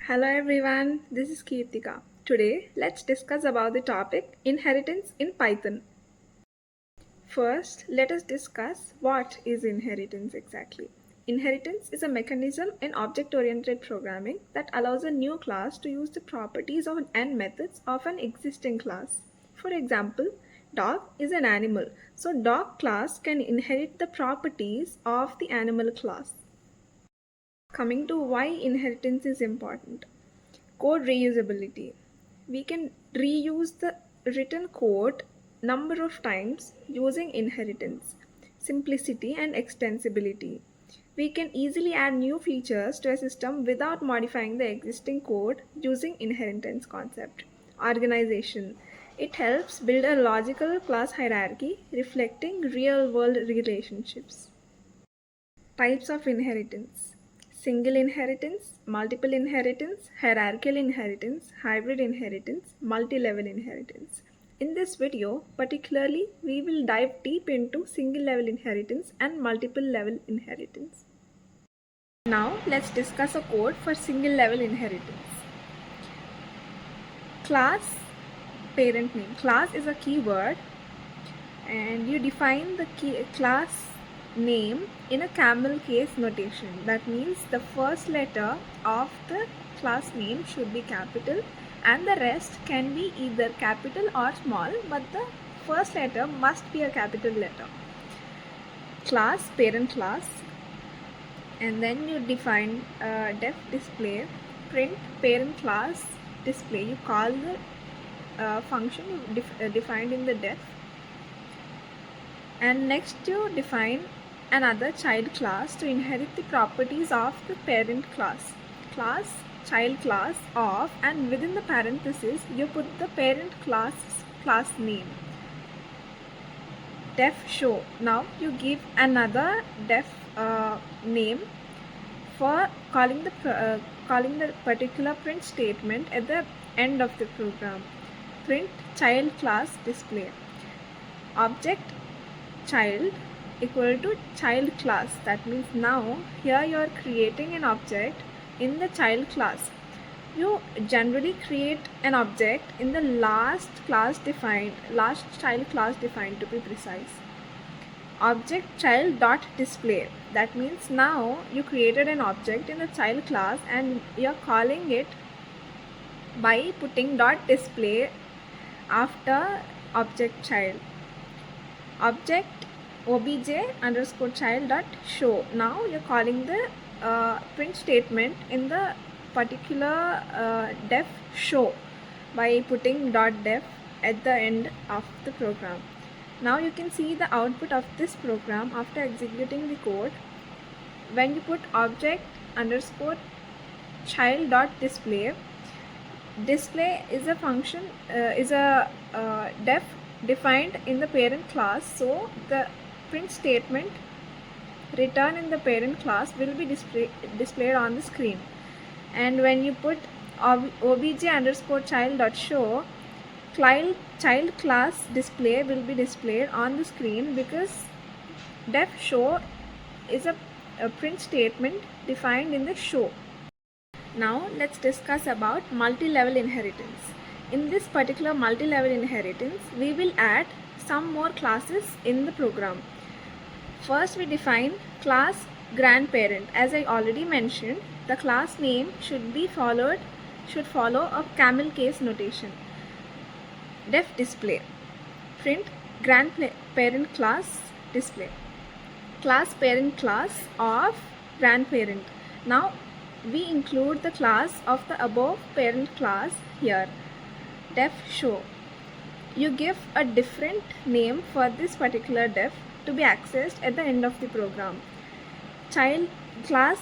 Hello everyone, this is Kirtika. Today, let's discuss about the topic inheritance in Python. First, let us discuss what is inheritance exactly. Inheritance is a mechanism in object-oriented programming that allows a new class to use the properties of and methods of an existing class. For example, dog is an animal, so dog class can inherit the properties of the animal class. Coming to why inheritance is important. Code reusability. We can reuse the written code number of times using inheritance. Simplicity and extensibility. We can easily add new features to a system without modifying the existing code using inheritance concept. Organization. It helps build a logical class hierarchy reflecting real-world relationships. Types of inheritance. Single inheritance, multiple inheritance, hierarchical inheritance, hybrid inheritance, multi-level inheritance. In this video, particularly, we will dive deep into single level inheritance and multiple level inheritance. Now, let's discuss a code for single level inheritance. Class parent name. Class is a keyword and you define the class name in a camel case notation. That means the first letter of the class name should be capital and the rest can be either capital or small, but the first letter must be a capital letter. Class parent class, and then you define def display print parent class display. You call the function defined in the def, and next you define another child class to inherit the properties of the parent class. Class child class of, and within the parenthesis you put the parent class name. Def show. Now you give another def name for calling the particular print statement at the end of the program. Print child class display. Object child equal to child class. That means now here you are creating an object in the child class. You generally create an object in the last child class defined, to be precise. Object child dot display. That means now you created an object in the child class and you are calling it by putting dot display after object child. Object obj underscore child dot show. Now you're calling the print statement in the particular def show by putting dot def at the end of the program. Now you can see the output of this program after executing the code. When you put object underscore child dot display is a function is a def defined in the parent class, so the print statement return in the parent class will be displayed on the screen. And when you put obj underscore child dot show, child class display will be displayed on the screen because def show is a print statement defined in the show. Now let's discuss about multi-level inheritance. In this particular multi-level inheritance, we will add some more classes in the program. First, we define class grandparent. As I already mentioned, the class name should follow a camel case notation. Def display. Print grandparent class display. Class parent class of grandparent. Now we include the class of the above parent class here. Def show. You give a different name for this particular def to be accessed at the end of the program. Child class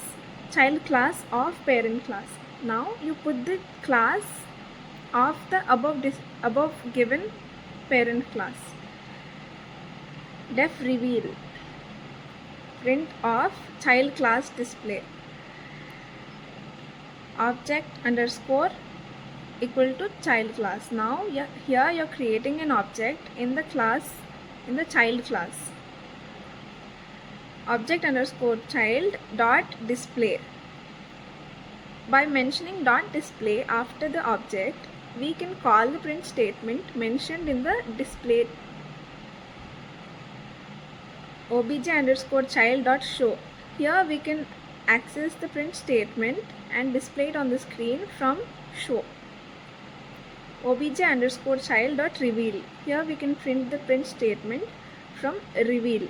of parent class. Now you put the class of the above given parent class. Def reveal. Print of child class display. Object underscore equal to child class. Now here you're creating an object in the child class. Object underscore child dot display. By mentioning .display after the object, we can call the print statement mentioned in the display obj_child.show. Here we can access the print statement and display it on the screen from show. obj_child.reveal. Here we can print the print statement from reveal.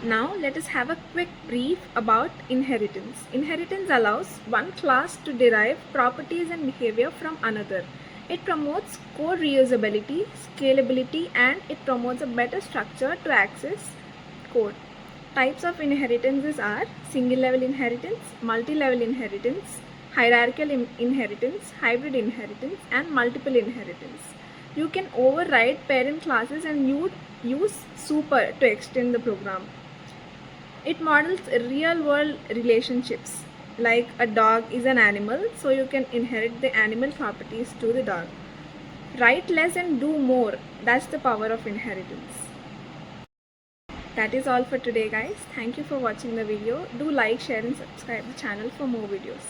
Now let us have a quick brief about inheritance. Inheritance allows one class to derive properties and behavior from another. It promotes code reusability, scalability, and it promotes a better structure to access code. Types of inheritances are single level inheritance, multi-level inheritance, hierarchical inheritance, hybrid inheritance, and multiple inheritance. You can override parent classes and use super to extend the program. It models real world relationships, like a dog is an animal, so you can inherit the animal properties to the dog. Write less and do more. That's the power of inheritance. That is all for today, guys. Thank you for watching the video. Do like, share and subscribe the channel for more videos.